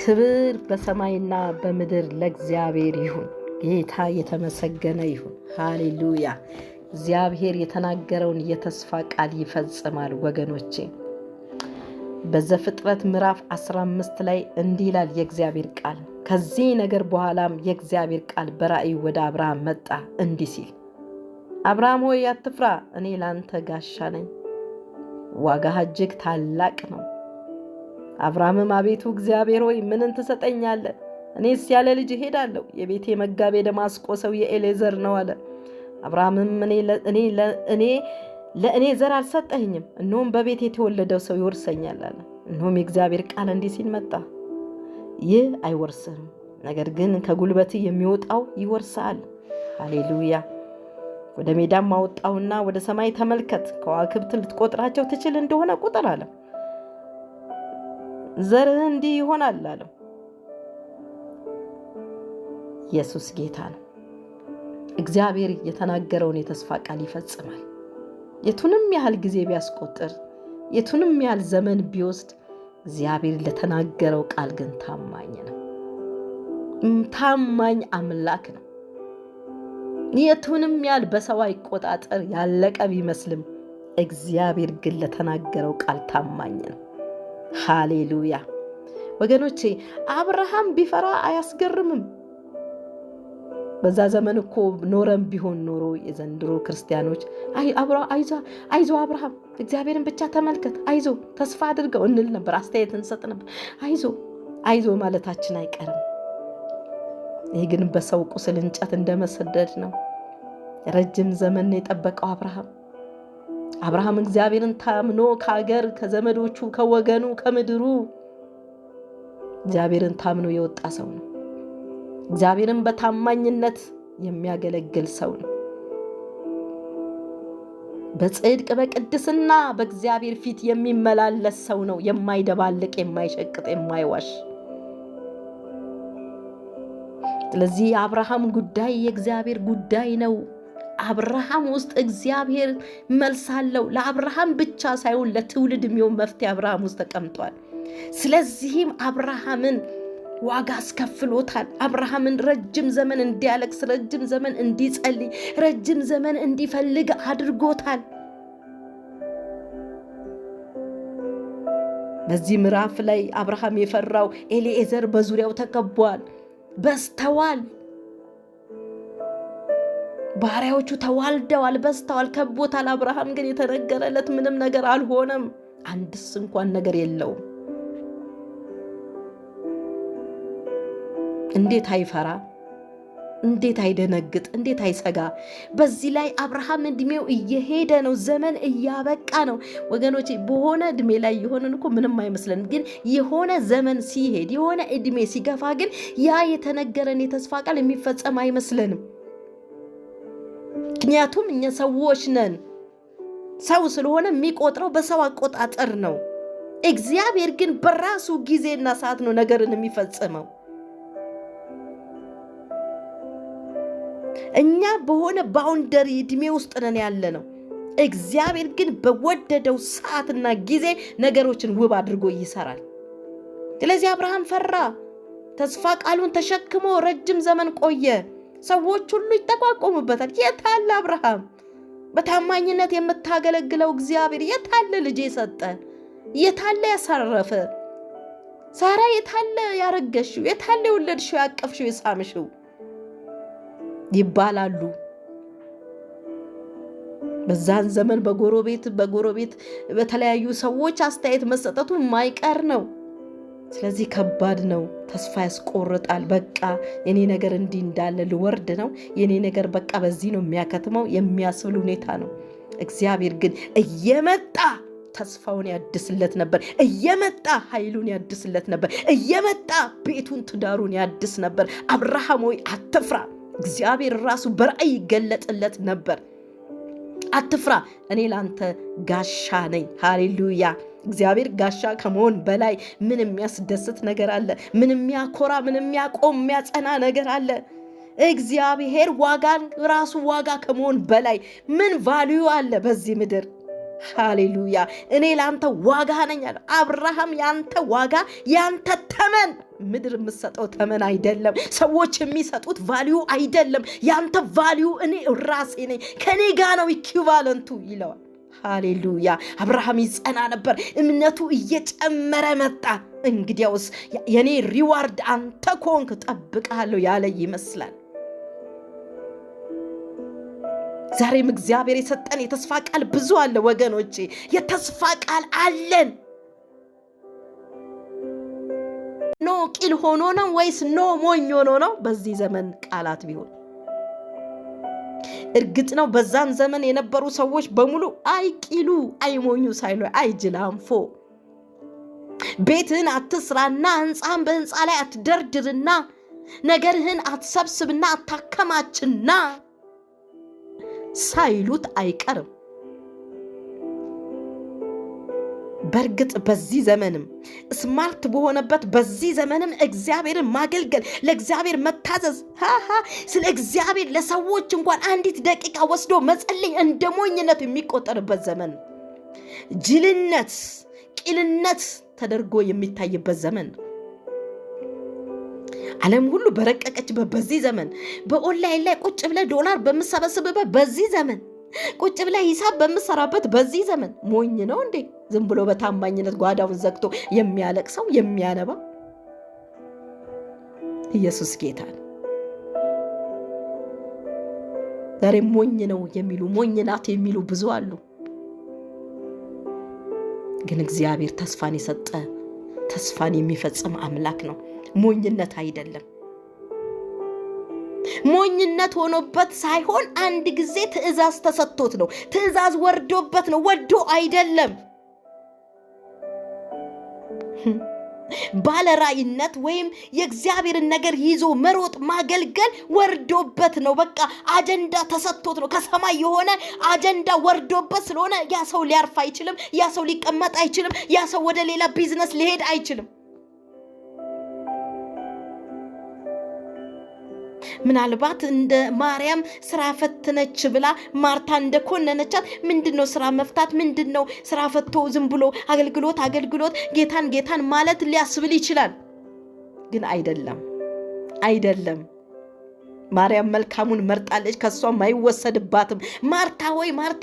ክብር በሰማይና በምድር ለእግዚአብሔር ይሁን። ጌታ የተመሰገነ ይሁን። ሃሌሉያ። እግዚአብሔር የተናገረውን የተስፋ ቃል ይፈጽማል። ወገኖቼ በዘፍጥረት ምዕራፍ 15 ላይ እንዲህ ይላል የእግዚአብሔር ቃል። ከዚህ ነገር በኋላም የእግዚአብሔር ቃል በራእይ ወደ አብርሃም መጣ እንዲህ ሲል፣ አብርሃም ሆይ አትፍራ፣ እኔ ላንተ ጋሻ ነኝ፣ ዋጋህ እጅግ ታላቅ ነው። አብርሃምም አቤቱ እግዚአብሔር ሆይ ምንን ትሰጠኛለህ? እኔስ ያለ ልጅ እሄዳለሁ፣ የቤቴ መጋቤ ደማስቆ ሰው የኤሌዘር ነው አለ። አብርሃምም ለእኔ ዘር አልሰጠኸኝም፣ እነሆም በቤት የተወለደው ሰው ይወርሰኛል አለ። እነሆም የእግዚአብሔር ቃል እንዲህ ሲል መጣ፣ ይህ አይወርስህም፣ ነገር ግን ከጉልበት የሚወጣው ይወርሳል። ሃሌሉያ። ወደ ሜዳም አወጣውና ወደ ሰማይ ተመልከት፣ ከዋክብት ልትቆጥራቸው ትችል እንደሆነ ቁጥር አለ። ዘርህ እንዲህ ይሆናል አለው። ኢየሱስ ጌታ ነው። እግዚአብሔር የተናገረውን የተስፋ ቃል ይፈጽማል። የቱንም ያህል ጊዜ ቢያስቆጥር፣ የቱንም ያህል ዘመን ቢወስድ፣ እግዚአብሔር ለተናገረው ቃል ግን ታማኝ ነው። ታማኝ አምላክ ነው። የቱንም ያህል በሰው አቆጣጠር ያለቀ ቢመስልም፣ እግዚአብሔር ግን ለተናገረው ቃል ታማኝ ነው። ሃሌሉያ። ወገኖቼ አብርሃም ቢፈራ አያስገርምም። በዛ ዘመን እኮ ኖረም ቢሆን ኖሮ የዘንድሮ ክርስቲያኖች አይዞ አብርሃም እግዚአብሔርን ብቻ ተመልከት፣ አይዞ ተስፋ አድርገው እንል ነበር፣ አስተያየት እንሰጥ ነበር። አይዞ ማለታችን አይቀርም። ይህ ግን በሰው ቁስል እንጨት እንደመሰደድ ነው። ረጅም ዘመን የጠበቀው አብርሃም እግዚአብሔርን ታምኖ ከሀገር ከዘመዶቹ ከወገኑ ከምድሩ እግዚአብሔርን ታምኖ የወጣ ሰው ነው። እግዚአብሔርን በታማኝነት የሚያገለግል ሰው ነው። በጽድቅ በቅድስና በእግዚአብሔር ፊት የሚመላለስ ሰው ነው። የማይደባልቅ፣ የማይሸቅጥ፣ የማይዋሽ። ስለዚህ የአብርሃም ጉዳይ የእግዚአብሔር ጉዳይ ነው። አብርሃም ውስጥ እግዚአብሔር መልስ አለው። ለአብርሃም ብቻ ሳይሆን ለትውልድ የሚሆን መፍትሄ አብርሃም ውስጥ ተቀምጧል። ስለዚህም አብርሃምን ዋጋ አስከፍሎታል። አብርሃምን ረጅም ዘመን እንዲያለቅስ፣ ረጅም ዘመን እንዲጸልይ፣ ረጅም ዘመን እንዲፈልግ አድርጎታል። በዚህ ምዕራፍ ላይ አብርሃም የፈራው ኤሊኤዘር በዙሪያው ተከቧል፣ በዝተዋል። ባሪያዎቹ ተዋልደዋል፣ በዝተዋል፣ ከቦታል። አብርሃም ግን የተነገረለት ምንም ነገር አልሆነም። አንድስ እንኳን ነገር የለውም። እንዴት አይፈራ? እንዴት አይደነግጥ? እንዴት አይሰጋ? በዚህ ላይ አብርሃም እድሜው እየሄደ ነው። ዘመን እያበቃ ነው። ወገኖቼ በሆነ እድሜ ላይ የሆነን እኮ ምንም አይመስለንም። ግን የሆነ ዘመን ሲሄድ፣ የሆነ እድሜ ሲገፋ ግን ያ የተነገረን የተስፋ ቃል የሚፈጸም አይመስለንም። ምክንያቱም እኛ ሰዎች ነን። ሰው ስለሆነ የሚቆጥረው በሰው አቆጣጠር ነው። እግዚአብሔር ግን በራሱ ጊዜና ሰዓት ነው ነገርን የሚፈጽመው። እኛ በሆነ ባውንደሪ እድሜ ውስጥ ነን ያለ ነው። እግዚአብሔር ግን በወደደው ሰዓትና ጊዜ ነገሮችን ውብ አድርጎ ይሰራል። ስለዚህ አብርሃም ፈራ። ተስፋ ቃሉን ተሸክሞ ረጅም ዘመን ቆየ። ሰዎች ሁሉ ይጠቋቆሙበታል። የታለ አብርሃም? በታማኝነት የምታገለግለው እግዚአብሔር የታለ? ልጅ የሰጠ የታለ? ያሳረፈ ሳራ የታለ? ያረገሽው የታለ? የወለድሽው፣ ያቀፍሽው፣ የሳምሽው ይባላሉ። በዛን ዘመን በጎረቤት በተለያዩ ሰዎች አስተያየት መሰጠቱ የማይቀር ነው። ስለዚህ ከባድ ነው። ተስፋ ያስቆርጣል። በቃ የኔ ነገር እንዲህ እንዳለ ልወርድ ነው፣ የኔ ነገር በቃ በዚህ ነው የሚያከትመው የሚያስብል ሁኔታ ነው። እግዚአብሔር ግን እየመጣ ተስፋውን ያድስለት ነበር። እየመጣ ኃይሉን ያድስለት ነበር። እየመጣ ቤቱን ትዳሩን ያድስ ነበር። አብርሃም ሆይ አትፍራ። እግዚአብሔር ራሱ በራእይ ይገለጥለት ነበር። አትፍራ፣ እኔ ላንተ ጋሻ ነኝ። ሃሌሉያ። እግዚአብሔር ጋሻ ከመሆን በላይ ምን የሚያስደስት ነገር አለ? ምን የሚያኮራ፣ ምን የሚያቆም፣ የሚያጸና ነገር አለ? እግዚአብሔር ራሱ ዋጋ ከመሆን በላይ ምን ቫልዩ አለ በዚህ ምድር? ሃሌሉያ። እኔ ላንተ ዋጋ ነኝ አለ አብርሃም። ያንተ ዋጋ ያንተ ተመን ምድር የምትሰጠው ተመን አይደለም። ሰዎች የሚሰጡት ቫልዩ አይደለም። ያንተ ቫልዩ እኔ ራሴ ነኝ፣ ከኔ ጋር ነው ኢኩቫለንቱ ይለዋል። ሃሌሉያ። አብርሃም ይጸና ነበር፣ እምነቱ እየጨመረ መጣ። እንግዲያውስ የኔ ሪዋርድ አንተ ኮንክ ጠብቃለሁ ያለ ይመስላል። ዛሬም እግዚአብሔር የሰጠን የተስፋ ቃል ብዙ አለ ወገኖቼ፣ የተስፋ ቃል አለን። ኖ ቂል ሆኖ ነው ወይስ ኖ ሞኝ ሆኖ ነው? በዚህ ዘመን ቃላት ቢሆን እርግጥ ነው በዛን ዘመን የነበሩ ሰዎች በሙሉ አይቂሉ አይሞኙ ሳይሉ አይጅላንፎ ቤትህን አትስራና ህንፃን በህንፃ ላይ አትደርድርና ነገርህን አትሰብስብና አታከማችና ሳይሉት አይቀርም። በርግጥ በዚህ ዘመንም ስማርት በሆነበት በዚህ ዘመንም እግዚአብሔርን ማገልገል ለእግዚአብሔር መታዘዝ ስለ እግዚአብሔር ለሰዎች እንኳን አንዲት ደቂቃ ወስዶ መጸለይ እንደ ሞኝነት የሚቆጠርበት ዘመን፣ ጅልነት ቂልነት ተደርጎ የሚታይበት ዘመን፣ ዓለም ሁሉ በረቀቀችበት በዚህ ዘመን፣ በኦንላይን ላይ ቁጭ ብለ ዶላር በምሰበስብበት በዚህ ዘመን፣ ቁጭ ብለ ሂሳብ በምሰራበት በዚህ ዘመን ሞኝ ነው እንዴ ዝም ብሎ በታማኝነት ጓዳውን ዘግቶ የሚያለቅሰው የሚያነባ? ኢየሱስ ጌታ ነው። ዛሬ ሞኝ ነው የሚሉ ሞኝ ናት የሚሉ ብዙ አሉ። ግን እግዚአብሔር ተስፋን የሰጠ ተስፋን የሚፈጽም አምላክ ነው። ሞኝነት አይደለም። ሞኝነት ሆኖበት ሳይሆን አንድ ጊዜ ትእዛዝ ተሰጥቶት ነው። ትእዛዝ ወርዶበት ነው፣ ወዶ አይደለም። ባለራይነት ወይም የእግዚአብሔርን ነገር ይዞ መሮጥ ማገልገል ወርዶበት ነው። በቃ አጀንዳ ተሰጥቶት ነው። ከሰማይ የሆነ አጀንዳ ወርዶበት ስለሆነ ያ ሰው ሊያርፍ አይችልም። ያ ሰው ሊቀመጥ አይችልም። ያ ሰው ወደ ሌላ ቢዝነስ ሊሄድ አይችልም። ምናልባት እንደ ማርያም ስራ ፈትነች ብላ ማርታ እንደኮነነቻት ምንድነው ስራ መፍታት? ምንድነው ስራ ፈቶ ዝም ብሎ አገልግሎት ጌታን ማለት ሊያስብል ይችላል። ግን አይደለም። ማርያም መልካሙን መርጣለች፣ ከሷም አይወሰድባትም። ማርታ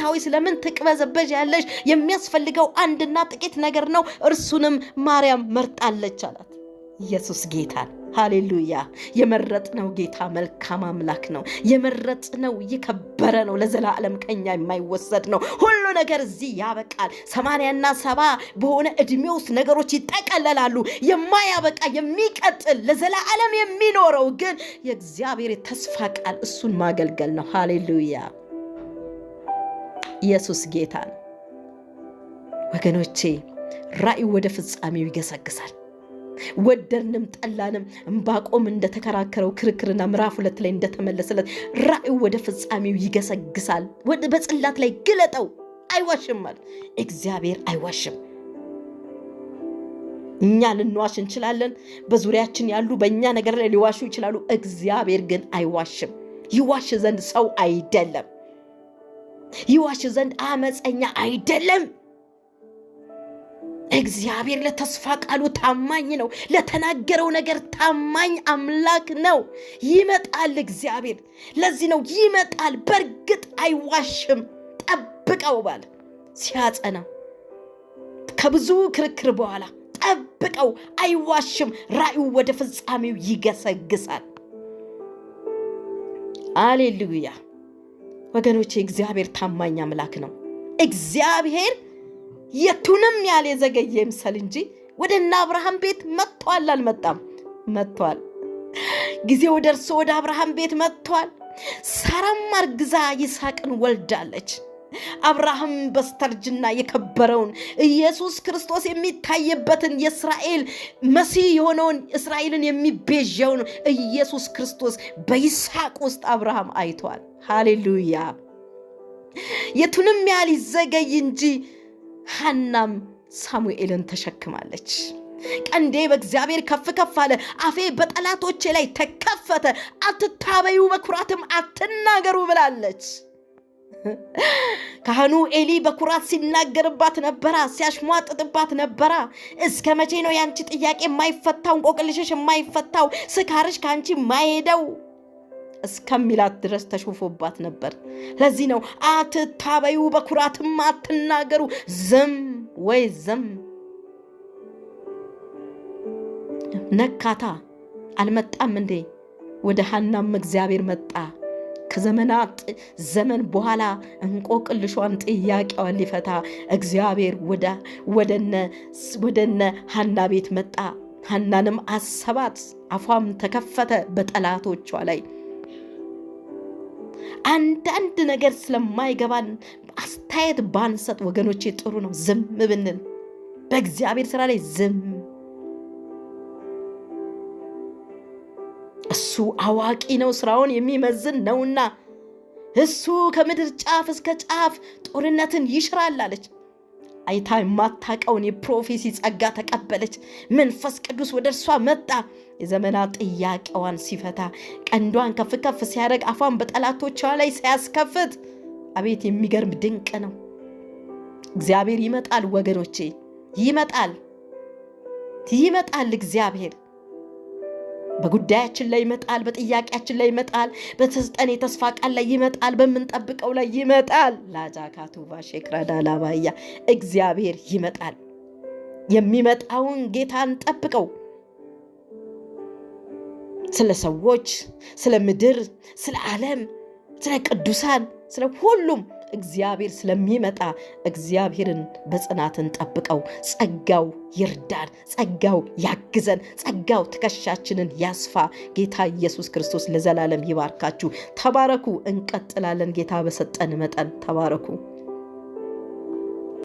ሆይ ስለምን ትቅበዘበዥ ያለሽ? የሚያስፈልገው አንድና ጥቂት ነገር ነው፣ እርሱንም ማርያም መርጣለች አላት። ኢየሱስ ጌታ ሃሌሉያ። የመረጥነው ጌታ መልካም አምላክ ነው። የመረጥነው የከበረ ነው። ለዘላለም ከኛ የማይወሰድ ነው። ሁሉ ነገር እዚህ ያበቃል። 80ና 70 በሆነ እድሜ ውስጥ ነገሮች ይጠቀለላሉ። የማያበቃ የሚቀጥል ለዘላለም የሚኖረው ግን የእግዚአብሔር ተስፋ ቃል እሱን ማገልገል ነው። ሃሌሉያ። ኢየሱስ ጌታ ነው። ወገኖቼ ራእይ ወደ ፍጻሜው ይገሰግሳል። ወደድንም ጠላንም ዕንባቆም እንደተከራከረው ክርክርና ምዕራፍ 2 ላይ እንደተመለሰለት ራእዩ ወደ ፍጻሜው ይገሰግሳል። በጽላት ላይ ግለጠው። አይዋሽም ማለት እግዚአብሔር አይዋሽም። እኛ ልንዋሽ እንችላለን። በዙሪያችን ያሉ በእኛ ነገር ላይ ሊዋሹ ይችላሉ። እግዚአብሔር ግን አይዋሽም። ይዋሽ ዘንድ ሰው አይደለም። ይዋሽ ዘንድ አመፀኛ አይደለም። እግዚአብሔር ለተስፋ ቃሉ ታማኝ ነው። ለተናገረው ነገር ታማኝ አምላክ ነው። ይመጣል እግዚአብሔር። ለዚህ ነው ይመጣል። በርግጥ አይዋሽም። ጠብቀው ባለ ሲያጸና ከብዙ ክርክር በኋላ ጠብቀው፣ አይዋሽም። ራእዩ ወደ ፍጻሜው ይገሰግሳል። ሃሌሉያ ወገኖቼ፣ እግዚአብሔር ታማኝ አምላክ ነው። እግዚአብሔር የቱንም ያለ ዘገየ ይምሰል እንጂ ወደ አብርሃም ቤት መጥቷል። አልመጣም? መጥቷል። ጊዜው ደርሶ ወደ አብርሃም ቤት መጥቷል። ሳራም አርግዛ ይስሐቅን ወልዳለች። አብርሃም በስተርጅና የከበረውን ኢየሱስ ክርስቶስ የሚታየበትን የእስራኤል መሲህ የሆነውን እስራኤልን የሚቤዠውን ኢየሱስ ክርስቶስ በይስሐቅ ውስጥ አብርሃም አይቷል። ሃሌሉያ። የቱንም ያህል ይዘገይ እንጂ ሐናም ሳሙኤልን ተሸክማለች። ቀንዴ በእግዚአብሔር ከፍ ከፍ አለ፣ አፌ በጠላቶቼ ላይ ተከፈተ። አትታበዩ፣ በኩራትም አትናገሩ ብላለች። ካህኑ ኤሊ በኩራት ሲናገርባት ነበራ፣ ሲያሽሟጥጥባት ነበራ። እስከ መቼ ነው ያንቺ ጥያቄ የማይፈታው? እንቆቅልሽሽ የማይፈታው? ስካርሽ ካንቺ የማይሄደው? እስከሚላት ድረስ ተሾፎባት ነበር። ለዚህ ነው አትታበዩ፣ በኩራትም አትናገሩ፣ ዝም ወይ ዝም። ነካታ። አልመጣም እንዴ? ወደ ሐናም እግዚአብሔር መጣ። ከዘመናት ዘመን በኋላ እንቆቅልሿን ጥያቄዋን ሊፈታ እግዚአብሔር ወደነ ሐና ቤት መጣ። ሐናንም አሰባት፣ አፏም ተከፈተ በጠላቶቿ ላይ። አንዳንድ ነገር ስለማይገባን አስተያየት ባንሰጥ ወገኖቼ ጥሩ ነው። ዝም ብንል በእግዚአብሔር ስራ ላይ ዝም። እሱ አዋቂ ነው፣ ስራውን የሚመዝን ነውና እሱ ከምድር ጫፍ እስከ ጫፍ ጦርነትን ይሽራል አለች። አይታ የማታውቀውን የፕሮፌሲ ጸጋ ተቀበለች። መንፈስ ቅዱስ ወደ እርሷ መጣ። የዘመናት ጥያቄዋን ሲፈታ፣ ቀንዷን ከፍ ከፍ ሲያደርግ፣ አፏን በጠላቶቿ ላይ ሲያስከፍት፣ አቤት የሚገርም ድንቅ ነው። እግዚአብሔር ይመጣል ወገኖቼ፣ ይመጣል እግዚአብሔር በጉዳያችን ላይ ይመጣል፣ በጥያቄያችን ላይ ይመጣል፣ በተሰጠን የተስፋ ቃል ላይ ይመጣል፣ በምንጠብቀው ላይ ይመጣል። ላጃካቱ ባሼክራዳ ላባያ እግዚአብሔር ይመጣል። የሚመጣውን ጌታን ጠብቀው። ስለ ሰዎች፣ ስለ ምድር፣ ስለ ዓለም፣ ስለ ቅዱሳን፣ ስለ ሁሉም እግዚአብሔር ስለሚመጣ እግዚአብሔርን በጽናትን ጠብቀው። ጸጋው ይርዳን፣ ጸጋው ያግዘን፣ ጸጋው ትከሻችንን ያስፋ። ጌታ ኢየሱስ ክርስቶስ ለዘላለም ይባርካችሁ። ተባረኩ። እንቀጥላለን። ጌታ በሰጠን መጠን ተባረኩ።